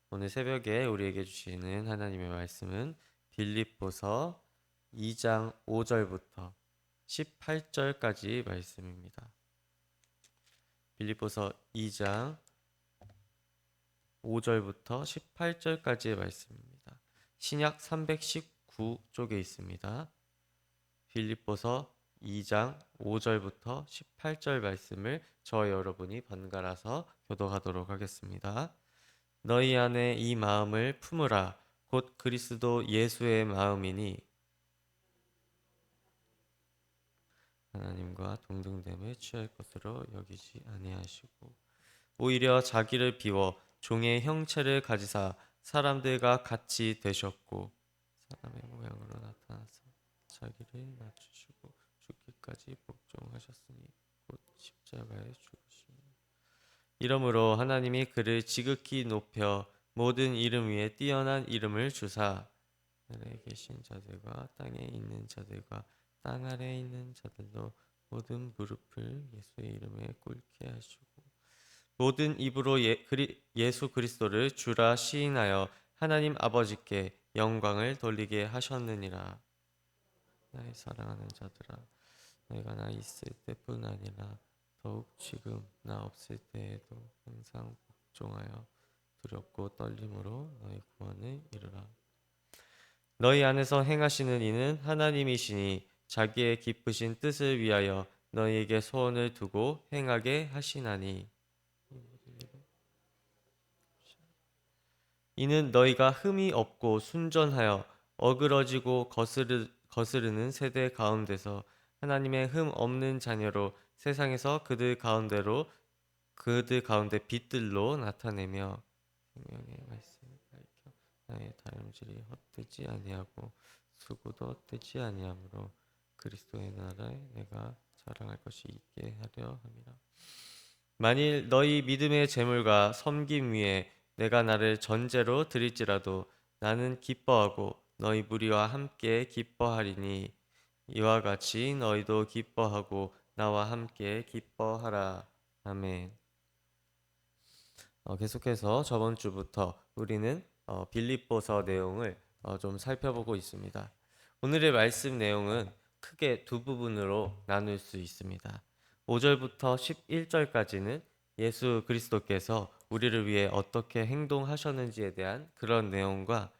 오늘 새벽에 우리에게 주시는 하나님의 말씀은 빌립보서 2장 5절부터 18절까지 말씀입니다. 빌립보서 2장 5절부터 18절까지의 말씀입니다. 신약 319쪽에 있습니다. 빌립보서 2장 5절부터 18절 말씀을 저와 여러분이 번갈아서 교독하도록 하겠습니다. 너희 안에 이 마음을 품으라. 곧 그리스도 예수의 마음이니 하나님과 동등됨을 취할 것으로 여기지 아니하시고 오히려 자기를 비워 종의 형체를 가지사 사람들과 같이 되셨고 사람의 모양으로 나타나서 자기를 낮추시고 죽기까지 복종하셨으니 곧 십자가에 죽으시니 이러므로 하나님이 그를 지극히 높여 모든 이름 위에 뛰어난 이름을 주사 하늘에 계신 자들과 땅에 있는 자들과 땅 아래에 있는 자들도 모든 무릎을 예수의 이름에 꿇게 하시고 모든 입으로 예수 그리스도를 주라 시인하여 하나님 아버지께 영광을 돌리게 하셨느니라. 나의 사랑하는 자들아, 내가 나 있을 때뿐 아니라 더욱 지금 나 없을 때에도 항상 복종하여 두렵고 떨림으로 너의 구원을 이루라. 너희 안에서 행하시는 이는 하나님이시니 자기의 기쁘신 뜻을 위하여 너희에게 소원을 두고 행하게 하시나니 이는 너희가 흠이 없고 순전하여 어그러지고 거스르는 세대 가운데서 하나님의 흠 없는 자녀로 세상에서 그들 가운데 빛들로 나타내며 생명의 말씀을 밝혀 나의 다름질이 헛되지 아니하고 수고도 헛되지 아니하므로 그리스도의 나라에 내가 자랑할 것이 있게 하려 함이라. 만일 너희 믿음의 재물과 섬김 위에 내가 나를 전제로 드릴지라도 나는 기뻐하고 너희 무리와 함께 기뻐하리니 이와 같이 너희도 기뻐하고 나와 함께 기뻐하라. 아멘. 계속해서 저번 주부터 우리는 빌립보서 내용을 좀 살펴보고 있습니다. 오늘의 말씀 내용은 크게 두 부분으로 나눌 수 있습니다. 5절부터 11절까지는 예수 그리스도께서 우리를 위해 어떻게 행동하셨는지에 대한 그런 내용과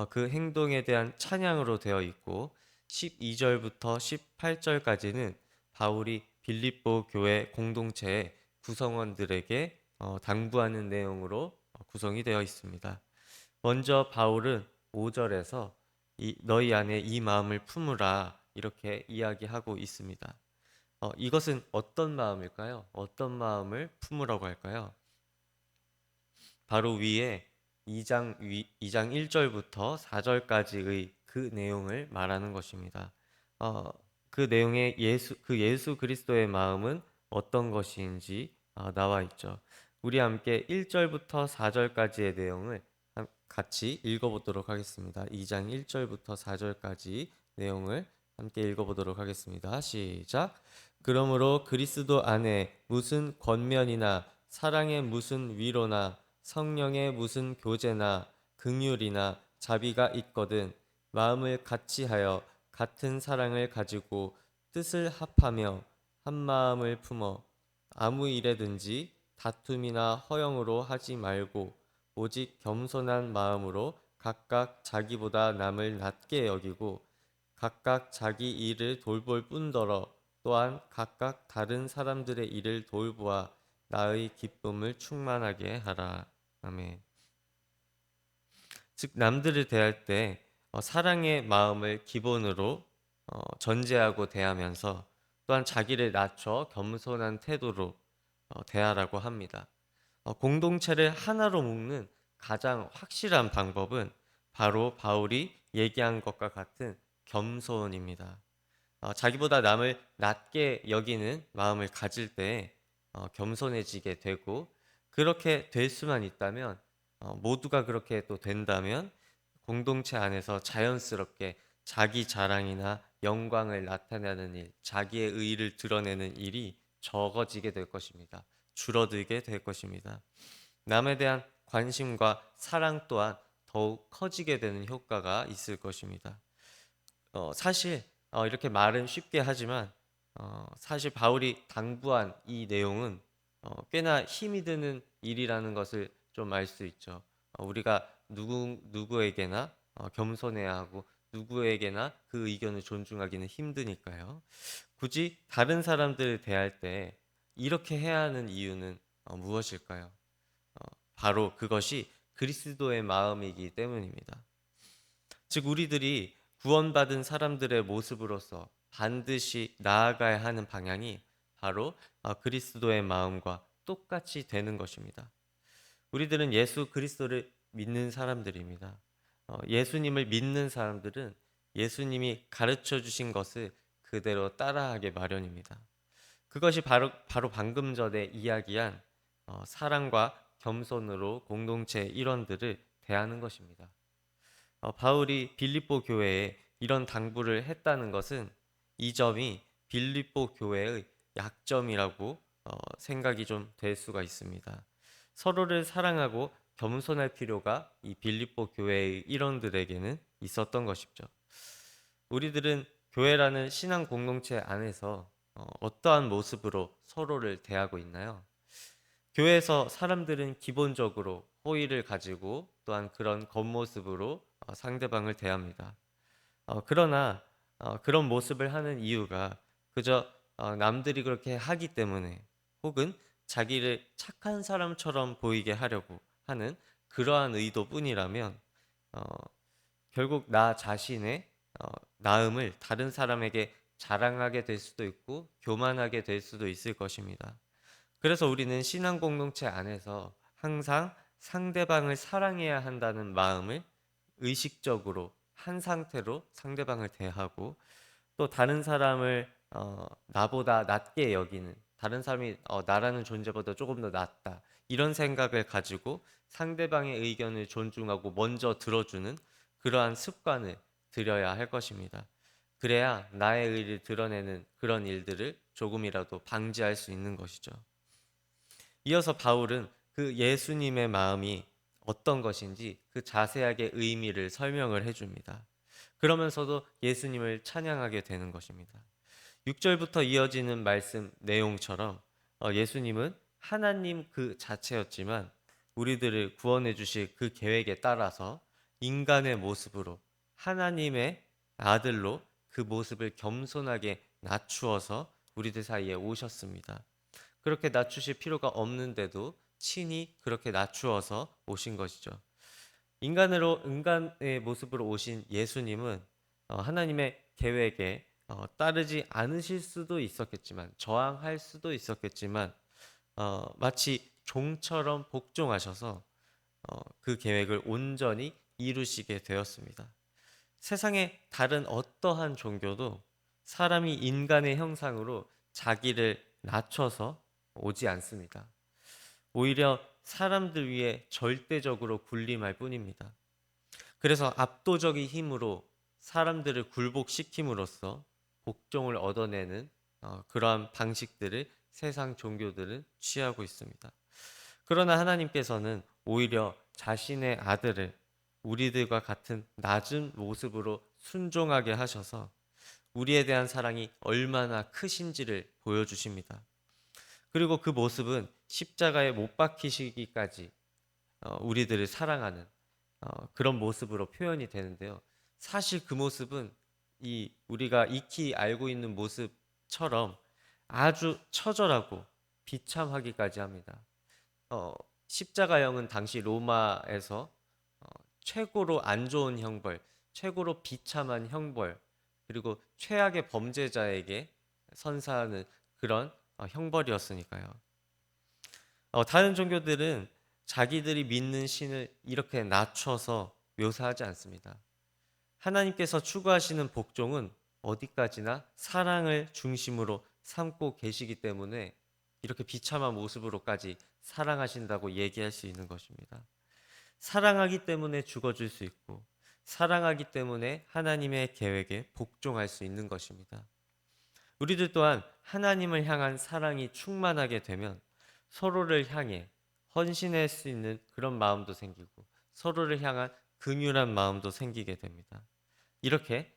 그 행동에 대한 찬양으로 되어 있고 12절부터 18절까지는 바울이 빌립보 교회 공동체의 구성원들에게 당부하는 내용으로 구성이 되어 있습니다. 먼저 바울은 5절에서 너희 안에 이 마음을 품으라 이렇게 이야기하고 있습니다. 이것은 어떤 마음일까요? 어떤 마음을 품으라고 할까요? 바로 위에 2장 1절부터 4절까지의 그 내용을 말하는 것입니다. 그 내용에 예수 그리스도의 마음은 어떤 것인지 나와 있죠. 우리 함께 1절부터 4절까지의 내용을 같이 읽어보도록 하겠습니다. 2장 1절부터 4절까지 내용을 함께 읽어보도록 하겠습니다. 시작. 그러므로 그리스도 안에 무슨 권면이나 사랑의 무슨 위로나 성령의 무슨 교제나 긍휼이나 자비가 있거든 마음을 같이하여 같은 사랑을 가지고 뜻을 합하며 한 마음을 품어 아무 일에든지 다툼이나 허영으로 하지 말고 오직 겸손한 마음으로 각각 자기보다 남을 낮게 여기고 각각 자기 일을 돌볼 뿐더러 또한 각각 다른 사람들의 일을 돌보아 나의 기쁨을 충만하게 하라. 아멘. 즉 남들을 대할 때 사랑의 마음을 기본으로 전제하고 대하면서 또한 자기를 낮춰 겸손한 태도로 대하라고 합니다. 공동체를 하나로 묶는 가장 확실한 방법은 바로 바울이 얘기한 것과 같은 겸손입니다. 자기보다 남을 낮게 여기는 마음을 가질 때 겸손해지게 되고 그렇게 될 수만 있다면 모두가 그렇게 또 된다면 공동체 안에서 자연스럽게 자기 자랑이나 영광을 나타내는 일, 자기의 의의를 드러내는 일이 적어지게 될 것입니다. 줄어들게 될 것입니다. 남에 대한 관심과 사랑 또한 더욱 커지게 되는 효과가 있을 것입니다. 사실 이렇게 말은 쉽게 하지만 사실 바울이 당부한 이 내용은 꽤나 힘이 드는 일이라는 것을 좀 알 수 있죠. 우리가 누구에게나 겸손해야 하고 누구에게나 그 의견을 존중하기는 힘드니까요. 굳이 다른 사람들을 대할 때 이렇게 해야 하는 이유는 무엇일까요? 바로 그것이 그리스도의 마음이기 때문입니다. 즉 우리들이 구원받은 사람들의 모습으로서 반드시 나아가야 하는 방향이 바로 그리스도의 마음과 똑같이 되는 것입니다. 우리들은 예수 그리스도를 믿는 사람들입니다. 예수님을 믿는 사람들은 예수님이 가르쳐 주신 것을 그대로 따라하게 마련입니다. 그것이 바로 방금 전에 이야기한 사랑과 겸손으로 공동체 일원들을 대하는 것입니다. 바울이 빌립보 교회에 이런 당부를 했다는 것은 이 점이 빌립보 교회의 약점이라고 생각이 좀 될 수가 있습니다. 서로를 사랑하고 겸손할 필요가 이 빌립보 교회의 일원들에게는 있었던 것이죠. 우리들은 교회라는 신앙 공동체 안에서 어떠한 모습으로 서로를 대하고 있나요? 교회에서 사람들은 기본적으로 호의를 가지고 또한 그런 겉모습으로 상대방을 대합니다. 그러나 그런 모습을 하는 이유가 그저 남들이 그렇게 하기 때문에 혹은 자기를 착한 사람처럼 보이게 하려고 하는 그러한 의도뿐이라면 어, 결국 나 자신의 나음을 다른 사람에게 자랑하게 될 수도 있고 교만하게 될 수도 있을 것입니다. 그래서 우리는 신앙 공동체 안에서 항상 상대방을 사랑해야 한다는 마음을 의식적으로 한 상태로 상대방을 대하고 또 다른 사람을 나보다 낮게 여기는 다른 사람이 나라는 존재보다 조금 더 낫다 이런 생각을 가지고 상대방의 의견을 존중하고 먼저 들어주는 그러한 습관을 들여야 할 것입니다. 그래야 나의 의를 드러내는 그런 일들을 조금이라도 방지할 수 있는 것이죠. 이어서 바울은 그 예수님의 마음이 어떤 것인지 그 자세하게 의미를 설명을 해줍니다. 그러면서도 예수님을 찬양하게 되는 것입니다. 6절부터 이어지는 말씀 내용처럼 예수님은 하나님 그 자체였지만 우리들을 구원해 주실 그 계획에 따라서 인간의 모습으로 하나님의 아들로 그 모습을 겸손하게 낮추어서 우리들 사이에 오셨습니다. 그렇게 낮추실 필요가 없는데도 친히 그렇게 낮추어서 오신 것이죠. 인간의 모습으로 오신 예수님은 하나님의 계획에 따르지 않으실 수도 있었겠지만 저항할 수도 있었겠지만 마치 종처럼 복종하셔서 그 계획을 온전히 이루시게 되었습니다. 세상의 다른 어떠한 종교도 사람이 인간의 형상으로 자기를 낮춰서 오지 않습니다. 오히려 사람들 위해 절대적으로 군림할 뿐입니다. 그래서 압도적인 힘으로 사람들을 굴복시킴으로써 복종을 얻어내는 그러한 방식들을 세상 종교들은 취하고 있습니다. 그러나 하나님께서는 오히려 자신의 아들을 우리들과 같은 낮은 모습으로 순종하게 하셔서 우리에 대한 사랑이 얼마나 크신지를 보여주십니다. 그리고 그 모습은 십자가에 못 박히시기까지 우리들을 사랑하는 그런 모습으로 표현이 되는데요. 사실 그 모습은 이 우리가 익히 알고 있는 모습처럼 아주 처절하고 비참하기까지 합니다. 십자가형은 당시 로마에서 최고로 안 좋은 형벌, 최고로 비참한 형벌, 그리고 최악의 범죄자에게 선사하는 그런 형벌이었으니까요. 다른 종교들은 자기들이 믿는 신을 이렇게 낮춰서 묘사하지 않습니다. 하나님께서 추구하시는 복종은 어디까지나 사랑을 중심으로 삼고 계시기 때문에 이렇게 비참한 모습으로까지 사랑하신다고 얘기할 수 있는 것입니다. 사랑하기 때문에 죽어줄 수 있고 사랑하기 때문에 하나님의 계획에 복종할 수 있는 것입니다. 우리들 또한 하나님을 향한 사랑이 충만하게 되면 서로를 향해 헌신할 수 있는 그런 마음도 생기고 서로를 향한 긍휼한 마음도 생기게 됩니다. 이렇게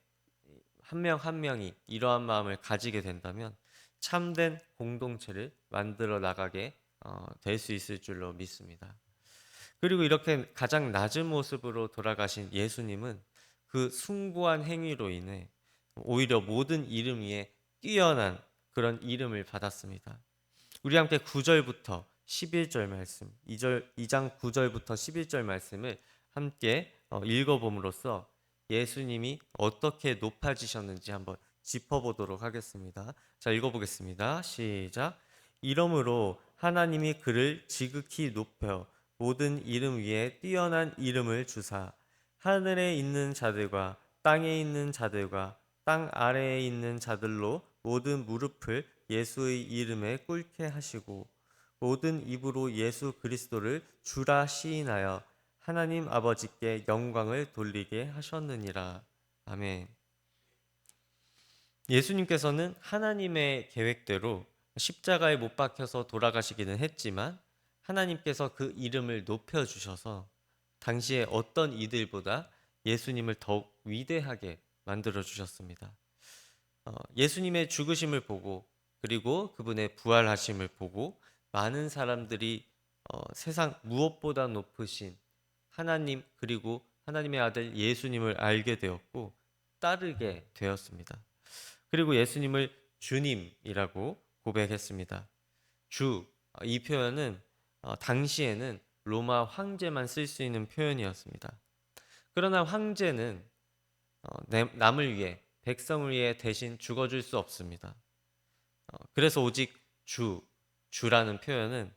한 명 한 명이 이러한 마음을 가지게 된다면 참된 공동체를 만들어 나가게 될 수 있을 줄로 믿습니다. 그리고 이렇게 가장 낮은 모습으로 돌아가신 예수님은 그 숭고한 행위로 인해 오히려 모든 이름 위에 뛰어난 그런 이름을 받았습니다. 우리 함께 9절부터 11절 말씀, 2장 9절부터 11절 말씀을 함께 읽어봄으로써 예수님이 어떻게 높아지셨는지 한번 짚어보도록 하겠습니다. 자, 읽어보겠습니다. 시작. 이러므로 하나님이 그를 지극히 높여 모든 이름 위에 뛰어난 이름을 주사 하늘에 있는 자들과 땅에 있는 자들과 땅 아래에 있는 자들로 모든 무릎을 예수의 이름에 꿇게 하시고 모든 입으로 예수 그리스도를 주라 시인하여 하나님 아버지께 영광을 돌리게 하셨느니라. 아멘. 예수님께서는 하나님의 계획대로 십자가에 못 박혀서 돌아가시기는 했지만 하나님께서 그 이름을 높여주셔서 당시에 어떤 이들보다 예수님을 더욱 위대하게 만들어 주셨습니다. 예수님의 죽으심을 보고 그리고 그분의 부활하심을 보고 많은 사람들이 세상 무엇보다 높으신 하나님 그리고 하나님의 아들 예수님을 알게 되었고 따르게 되었습니다. 그리고 예수님을 주님이라고 고백했습니다. 주, 이 표현은 당시에는 로마 황제만 쓸 수 있는 표현이었습니다. 그러나 황제는 남을 위해 백성을 위해 대신 죽어줄 수 없습니다. 그래서 오직 주라는 표현은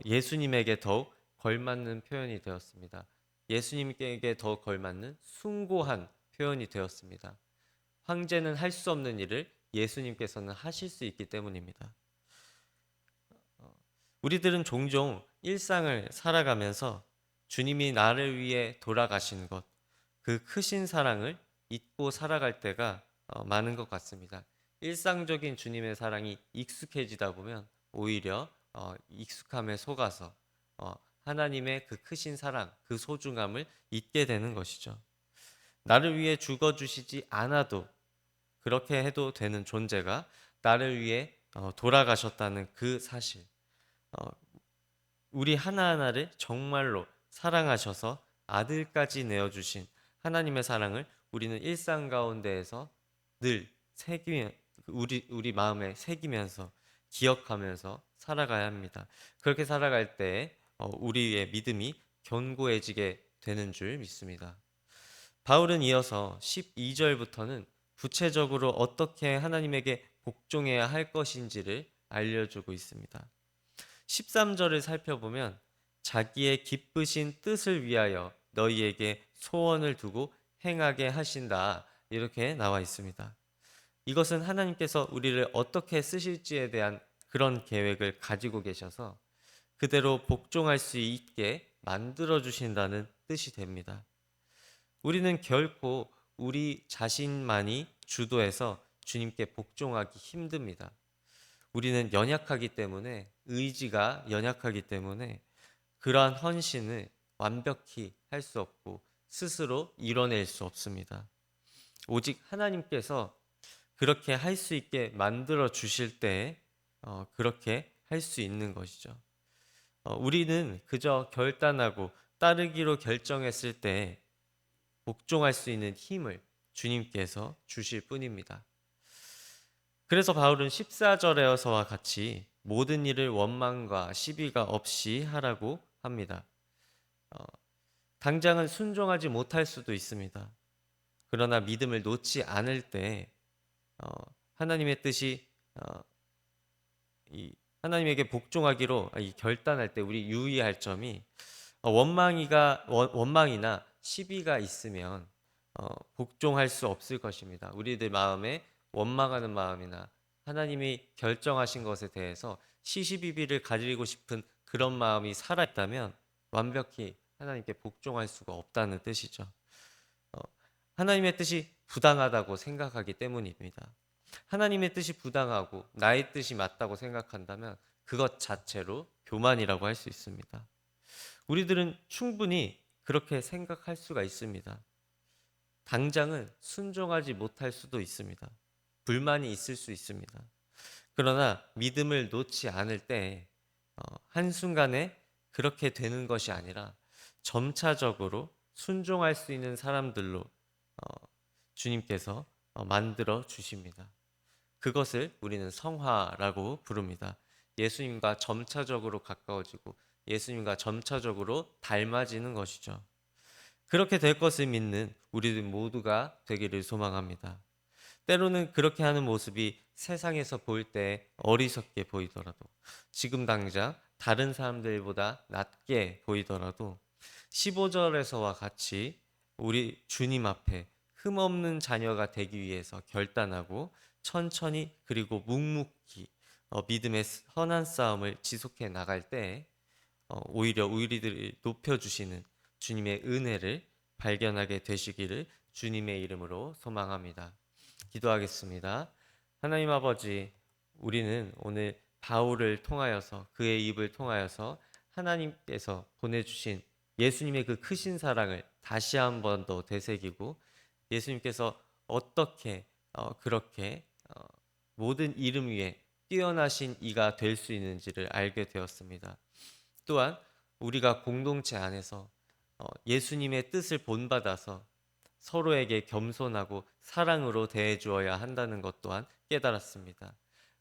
예수님에게 더욱 걸맞는 표현이 되었습니다. 예수님께 더욱 걸맞는 숭고한 표현이 되었습니다. 황제는 할 수 없는 일을 예수님께서는 하실 수 있기 때문입니다. 우리들은 종종 일상을 살아가면서 주님이 나를 위해 돌아가신 것, 그 크신 사랑을 잊고 살아갈 때가 많은 것 같습니다. 일상적인 주님의 사랑이 익숙해지다 보면 오히려 익숙함에 속아서 하나님의 그 크신 사랑, 그 소중함을 잊게 되는 것이죠. 나를 위해 죽어주시지 않아도 그렇게 해도 되는 존재가 나를 위해 돌아가셨다는 그 사실, 우리 하나하나를 정말로 사랑하셔서 아들까지 내어주신 하나님의 사랑을 우리는 일상 가운데에서 늘 우리 마음에 새기면서 기억하면서 살아가야 합니다. 그렇게 살아갈 때 우리의 믿음이 견고해지게 되는 줄 믿습니다. 바울은 이어서 12절부터는 구체적으로 어떻게 하나님에게 복종해야 할 것인지를 알려주고 있습니다. 13절을 살펴보면 자기의 기쁘신 뜻을 위하여 너희에게 소원을 두고 행하게 하신다. 이렇게 나와 있습니다. 이것은 하나님께서 우리를 어떻게 쓰실지에 대한 그런 계획을 가지고 계셔서 그대로 복종할 수 있게 만들어 주신다는 뜻이 됩니다. 우리는 결코 우리 자신만이 주도해서 주님께 복종하기 힘듭니다. 우리는 연약하기 때문에 의지가 연약하기 때문에 그러한 헌신을 완벽히 할 수 없고 스스로 이뤄낼 수 없습니다. 오직 하나님께서 그렇게 할 수 있게 만들어 주실 때 그렇게 할 수 있는 것이죠. 우리는 그저 결단하고 따르기로 결정했을 때 복종할 수 있는 힘을 주님께서 주실 뿐입니다. 그래서 바울은 14절에서와 같이 모든 일을 원망과 시비가 없이 하라고 합니다. 당장은 순종하지 못할 수도 있습니다. 그러나 믿음을 놓지 않을 때 하나님의 뜻이 하나님에게 복종하기로 결단할 때 우리 유의할 점이 원망이나 시비가 있으면 복종할 수 없을 것입니다. 우리들 마음에 원망하는 마음이나 하나님이 결정하신 것에 대해서 시시비비를 가지고 싶은 그런 마음이 살아있다면 완벽히 하나님께 복종할 수가 없다는 뜻이죠. 하나님의 뜻이 부당하다고 생각하기 때문입니다. 하나님의 뜻이 부당하고 나의 뜻이 맞다고 생각한다면 그것 자체로 교만이라고 할 수 있습니다. 우리들은 충분히 그렇게 생각할 수가 있습니다. 당장은 순종하지 못할 수도 있습니다. 불만이 있을 수 있습니다. 그러나 믿음을 놓지 않을 때 한순간에 그렇게 되는 것이 아니라 점차적으로 순종할 수 있는 사람들로 주님께서 만들어 주십니다. 그것을 우리는 성화라고 부릅니다. 예수님과 점차적으로 가까워지고 예수님과 점차적으로 닮아지는 것이죠. 그렇게 될 것을 믿는 우리들 모두가 되기를 소망합니다. 때로는 그렇게 하는 모습이 세상에서 보일 때 어리석게 보이더라도, 지금 당장 다른 사람들보다 낮게 보이더라도 15절에서와 같이 우리 주님 앞에 흠없는 자녀가 되기 위해서 결단하고 천천히 그리고 묵묵히 믿음의 선한 싸움을 지속해 나갈 때 오히려 우리들을 높여주시는 주님의 은혜를 발견하게 되시기를 주님의 이름으로 소망합니다. 기도하겠습니다. 하나님 아버지, 우리는 오늘 바울을 통하여서, 그의 입을 통하여서 하나님께서 보내주신 예수님의 그 크신 사랑을 다시 한 번 더 되새기고, 예수님께서 어떻게 그렇게 모든 이름 위에 뛰어나신 이가 될 수 있는지를 알게 되었습니다. 또한 우리가 공동체 안에서 예수님의 뜻을 본받아서 서로에게 겸손하고 사랑으로 대해 주어야 한다는 것 또한 깨달았습니다.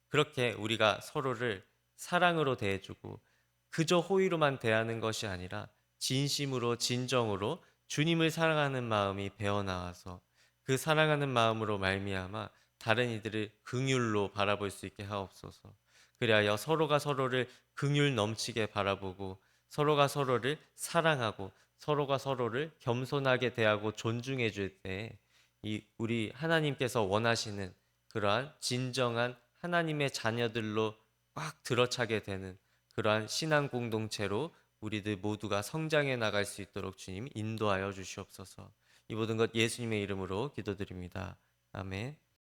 그렇게 우리가 서로를 사랑으로 대해주고 그저 호의로만 대하는 것이 아니라 진심으로 진정으로 주님을 사랑하는 마음이 배어나와서 그 사랑하는 마음으로 말미암아 다른 이들을 긍휼로 바라볼 수 있게 하옵소서. 그리하여 서로가 서로를 긍휼 넘치게 바라보고 서로가 서로를 사랑하고 서로가 서로를 겸손하게 대하고 존중해 줄 때 이 우리 하나님께서 원하시는 그러한 진정한 하나님의 자녀들로 꽉 들어차게 되는 그러한 신앙 공동체로 우리들 모두가 성장해 나갈 수 있도록 주님 인도하여 주시옵소서. 이 모든 것 예수님의 이름으로 기도드립니다. 아멘.